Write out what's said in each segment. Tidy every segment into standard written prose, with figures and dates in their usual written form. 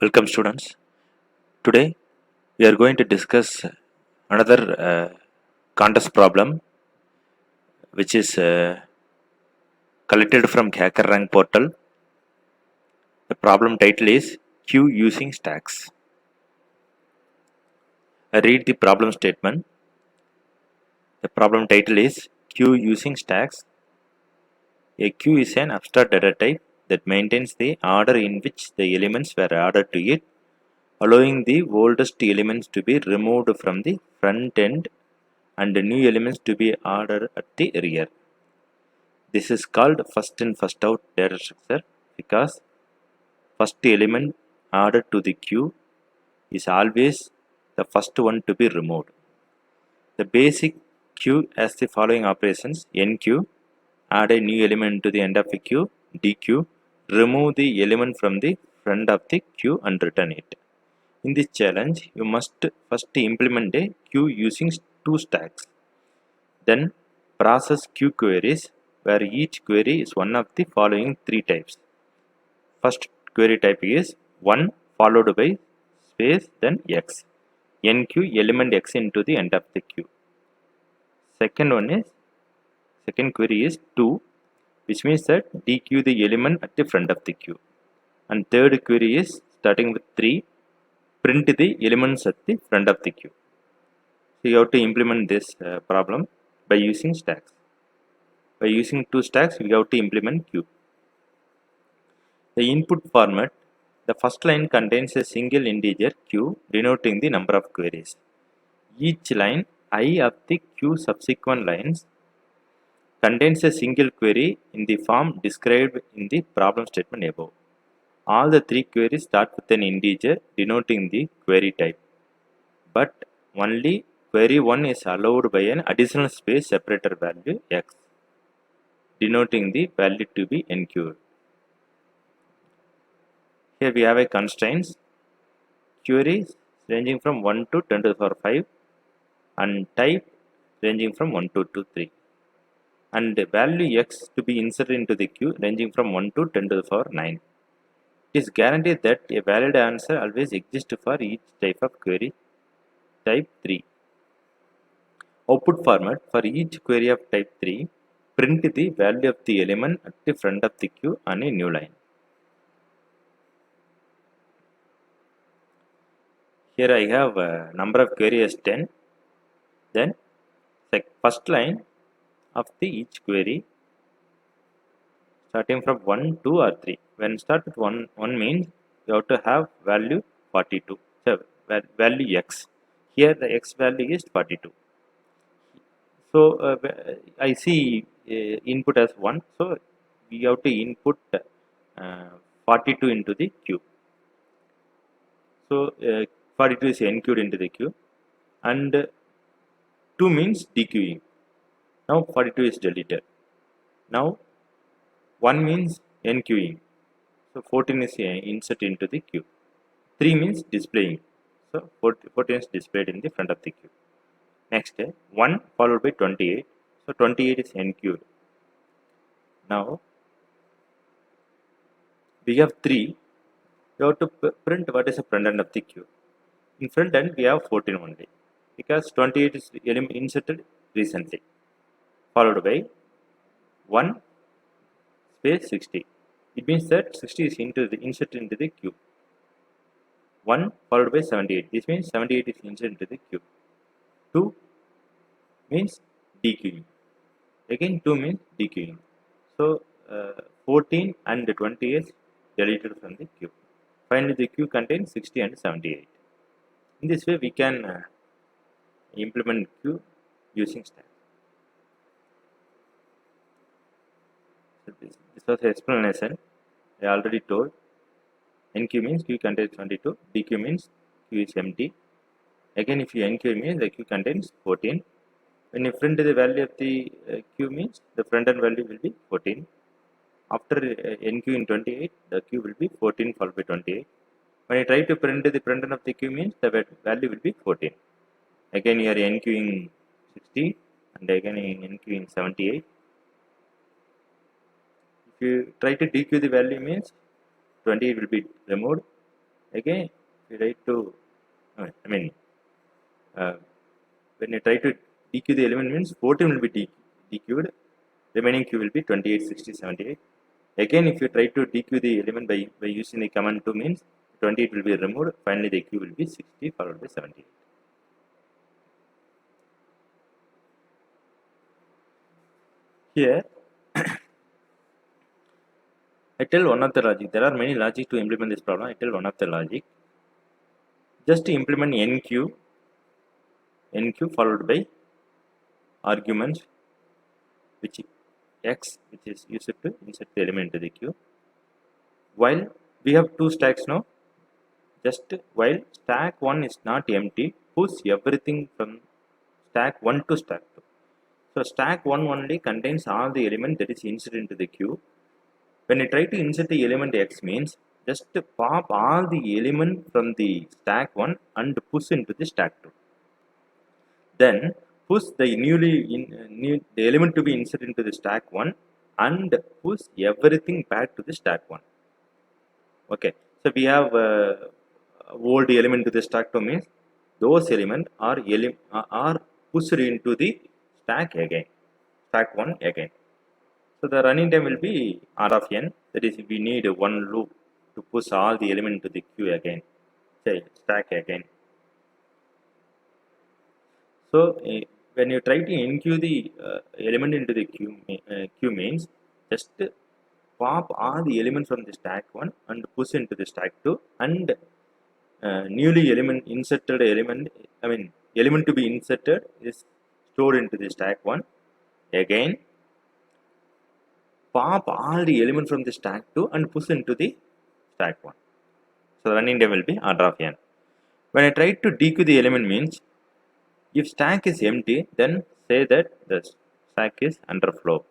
Welcome students. Today we are going to discuss another contest problem which is collected from HackerRank portal. The problem title is queue using stacks. I read the problem statement. The problem title is queue using stacks. A queue is an abstract data type that maintains the order in which the elements were added to it, allowing the oldest elements to be removed from the front end and the new elements to be ordered at the rear. This is called first in first out data structure because first element added to the queue is always the first one to be removed. The basic queue has the following operations: enqueue, add a new element to the end of the queue; dequeue, remove the element from the front of the queue and return it. In this challenge, you must first implement a queue using two stacks. Then process queue queries where each query is one of the following three types. First query type is 1 followed by space then x. Enqueue element x into the end of the queue. Second query is 2, which means that dequeue the element at the front of the queue. And third query is starting with 3, print the elements at the front of the queue. So you have to implement this problem by using stacks. By using two stacks, we have to implement queue. The input format, the first line contains a single integer q denoting the number of queries. Each line I of the q subsequent lines contains a single query in the form described in the problem statement above. All the three queries start with an integer denoting the query type, but only query 1 is allowed by an additional space separator value x, denoting the value to be enqueued. Here we have a constraints: queries ranging from 1 to 10 to the power 5 and type ranging from 1 to 3, and value x to be inserted into the queue ranging from 1 to 10 to the power 9. It is guaranteed that a valid answer always exists for each type of query. Type 3. Output format: for each query of type 3, print the value of the element at the front of the queue on a new line. Here I have number of queries 10. Then first line of the each query starting from 1, 2 or 3. When start with 1 means you have to have value 42. So value x. Here the x value is 42. So I see input as 1. So we have to input 42 into the queue. So 42 is enqueued into the queue, and 2 means dequeuing. Now 42 is deleted. Now 1 means enqueuing. So 14 is inserted into the queue. 3 means displaying. So 14 is displayed in the front of the queue. Next 1 followed by 28. So 28 is enqueued. Now we have 3. We have to print what is the front end of the queue. In front end we have 14 only because 28 is inserted recently, followed by 1 space 60. It means that 60 is inserted into the queue. 1 followed by 78. This means 78 is inserted into the queue. 2 means dequeuing. Again 2 means dequeuing. So 14 and 20 is deleted from the queue. Finally the queue contains 60 and 78. In this way we can implement queue using stacks. So this was the explanation. I already told. Enqueue means queue contains 22. Dequeue means queue is empty. Again, if you enqueue means the queue contains 14. When you print the value of the queue means the front end value will be 14. After enqueuing 28, the queue will be 14 followed by 28. When you try to print the front end of the queue means the value will be 14. Again, you are enqueuing 60 and again enqueuing 78. If you try to dequeue the value means 28 will be removed. Again, if you try to, I mean, when you try to deq the element means 14 will be deqed, remaining q will be 28, 60, 78. Again, if you try to deq the element by using the command 2 means 28 will be removed, finally the q will be 60 followed by 78. Here, I tell one of the logic. There are many logic to implement this problem. I tell one of the logic. Just to implement nq followed by arguments which x, which is used to insert the element into the queue. While we have two stacks now, just while stack 1 is not empty, push everything from stack 1 to stack 2. So stack 1 only contains all the element that is inserted into the queue. When I try to insert the element x means just pop all the element from the stack 1 and push into the stack 2. Then push the the element to be inserted into the stack 1 and push everything back to the stack 1. Okay, so we have old element to the stack 2 means those elements are pushed into the stack 1 again. So the running time will be R of n, that is we need one loop to push all the element to the queue again, say stack again. So when you try to enqueue the element into the queue means just pop all the elements from the stack 1 and push into the stack 2 and newly inserted element, element to be inserted is stored into the stack 1. Again, pop all the elements from the stack 2 and push into the stack 1. So the running time will be order of n. When I try to deq the element means, if stack is empty, then say that the stack is underflow.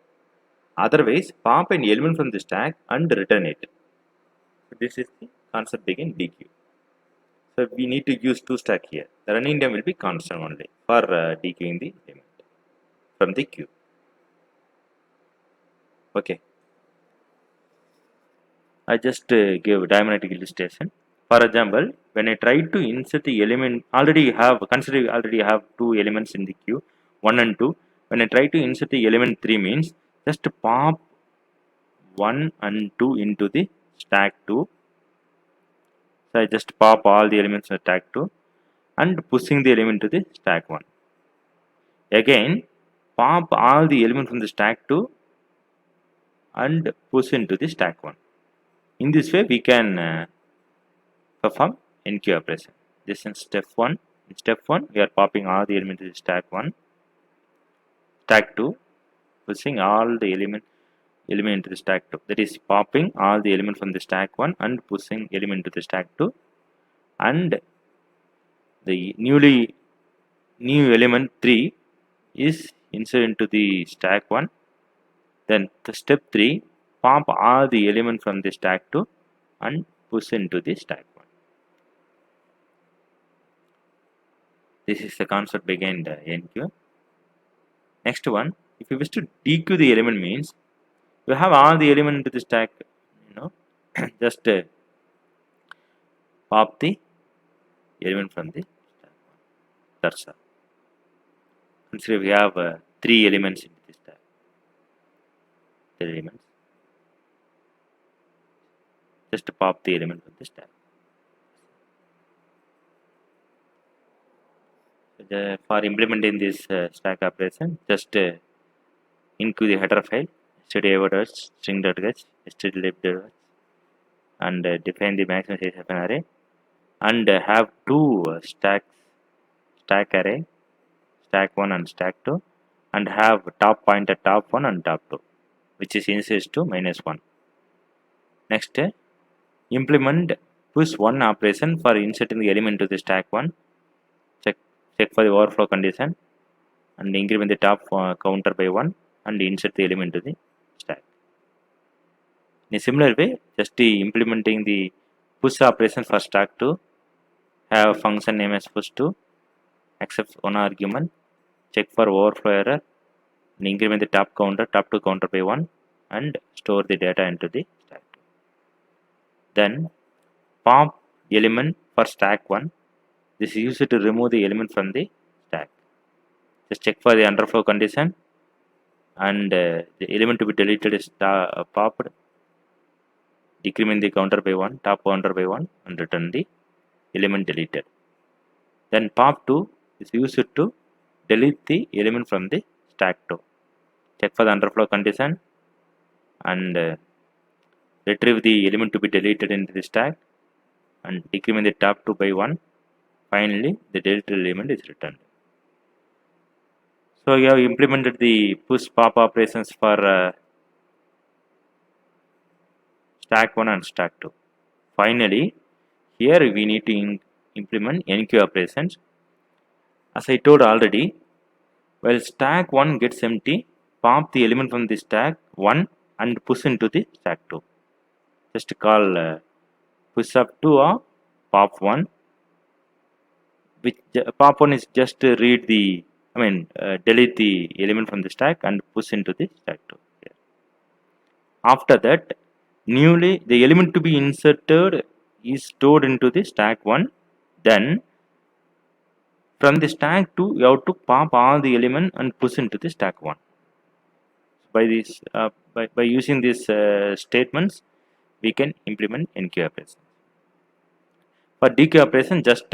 Otherwise, pop an element from the stack and return it. So this is the concept behind deq. So we need to use two stack here. The running time will be constant only for dequeuing the element from the queue. Okay. I just gave diagrammatic illustration. For example, when I try to insert the element, already have two elements in the queue, 1 and 2. When I try to insert the element 3 means just pop 1 and 2 into the stack 2. So I just pop all the elements in stack 2 and pushing the element to the stack 1. Again, pop all the elements from the stack 2 and push into the stack 1. In this way, we can perform enqueue operation. This is step 1. In step 1, we are popping all the elements to the stack 1, stack 2, pushing all the element into the stack 2. That is popping all the element from the stack 1 and pushing element to the stack 2, and the new element 3 is inserted into the stack 1. Then the step 3, pop all the element from the stack 2 and push into the stack 1. This is the concept behind enqueue. Next one, if you wish to dequeue the element means you have all the element into the stack, just pop the element from the stack 1. That's all. Consider we have 3 elements in the stack. 3 elements. Just pop the element from the stack. For implementing this stack operation, just enqueue the header file std.h, string.h, std.lib.h, and define the maximum size of an array, and have two stack array, stack 1 and stack 2, and have top pointer top 1 and top 2, which is initialized to -1. Next, implement push 1 operation for inserting the element to the stack 1. Check for the overflow condition and increment the top counter by 1 and insert the element to the stack. In a similar way, just implementing the push operation for stack 2, have a function name as push2, accepts one argument, check for overflow error, and increment the top 2 counter by 1 and store the data into the stack 2. Then pop element for stack 1. This is used to remove the element from the stack. Just check for the underflow condition, and the element to be deleted is popped, decrement the counter by 1, top counter by 1, and return the element deleted. Then pop2 is used to delete the element from the stack 2. Check for the underflow condition and retrieve the element to be deleted into the stack and decrement the top 2 by 1. Finally, the deleted element is returned. So you have implemented the push pop operations for stack 1 and stack 2. Finally, here we need to implement NQ operations. As I told already, while stack 1 gets empty, pop the element from the stack 1 and push into the stack 2. Just call push up 2 or pop 1. Which pop 1 is just to read the, delete the element from the stack and push into the stack 2. Here. After that, newly the element to be inserted is stored into the stack 1. Then from the stack 2, you have to pop all the element and push into the stack 1. By this, by using these statements, we can implement NQ operation. For DQ operation, just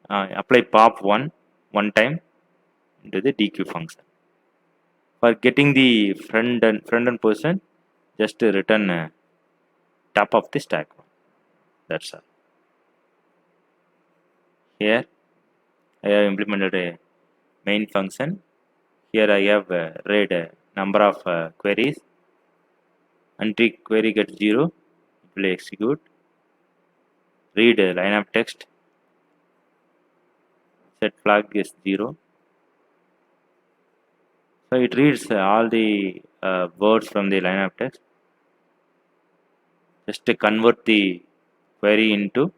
apply pop 1 time into the DQ function. For getting the front end person, just return top of the stack 1. That's all. Here I have implemented a main function. Here I have read a number of queries. Until query gets 0, it will execute. Read a line of text. Set flag is 0. So it reads all the words from the line of text. Just to convert the query into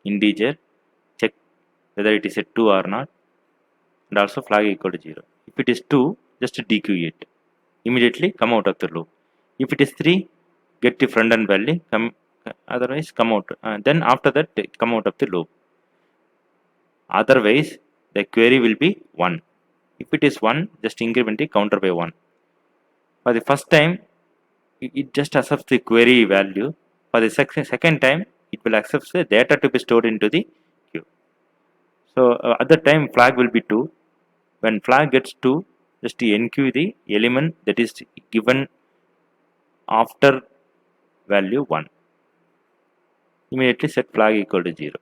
integer. Check whether it is a 2 or not. And also flag equal to 0. If it is 2, just DQ it. Immediately come out of the loop. If it is 3, get the front end value. Otherwise come out. Then after that come out of the loop. Otherwise the query will be 1. If it is 1, just increment the counter by 1. For the first time, it just accepts the query value. For the second time, it will accept the data to be stored into the queue. So at the time flag will be 2. When flag gets 2, just NQ the element that is given after value 1. Immediately set flag equal to 0.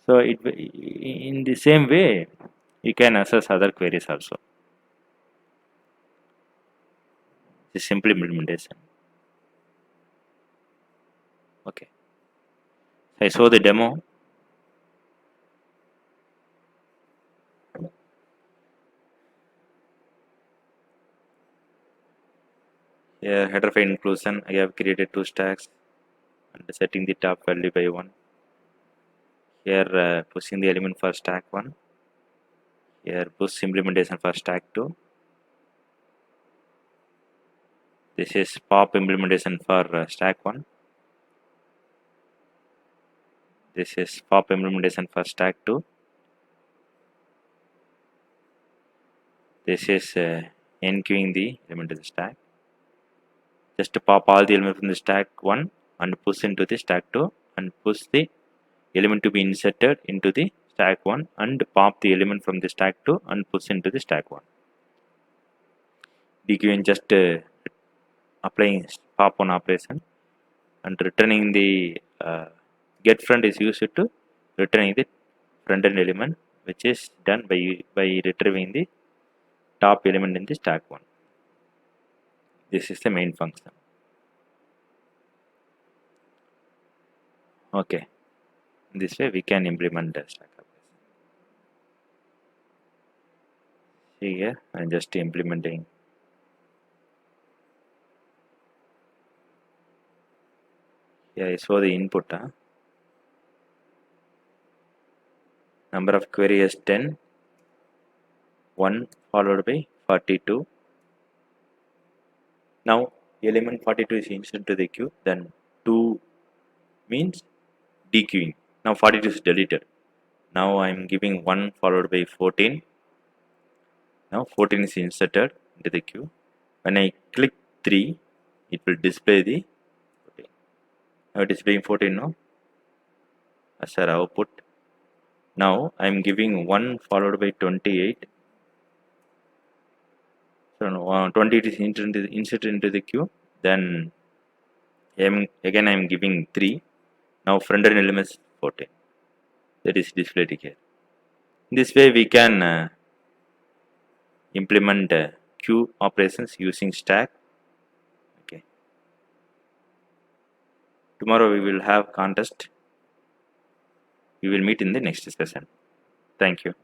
So in the same way, you can access other queries also. This simple implementation. Okay. I show the demo. Here header file inclusion. I have created 2 stacks and setting the top value by 1. Here pushing the element for stack 1. Here push implementation for stack 2. This is pop implementation for stack 1. This is pop implementation for stack 2. This is NQing the element of the stack. Just to pop all the elements from the stack 1 and push into the stack 2 and push the element to be inserted into the stack 1 and pop the element from the stack 2 and push into the stack 1. DQing just applying pop 1 operation and returning the get front is used to returning the front end element, which is done by retrieving the top element in the stack 1. This is the main function. Okay, in this way we can implement the stack operation. See here, I'm just implementing. Here I show the input. Number of query is 10. 1 followed by 42. Now element 42 is inserted to the queue. Then 2 means dequeuing. Now 42 is deleted. Now I am giving 1 followed by 14. Now 14 is inserted into the queue. When I click 3, it will display the 14. Now displaying 14 now as our output. Now I am giving 1 followed by 28. So now, 28 is inserted into the queue. Then again I am giving 3. Now front end element is 14. That is displayed here. This way we can implement queue operations using stack. Okay. Tomorrow we will have contest. We will meet in the next discussion. Thank you.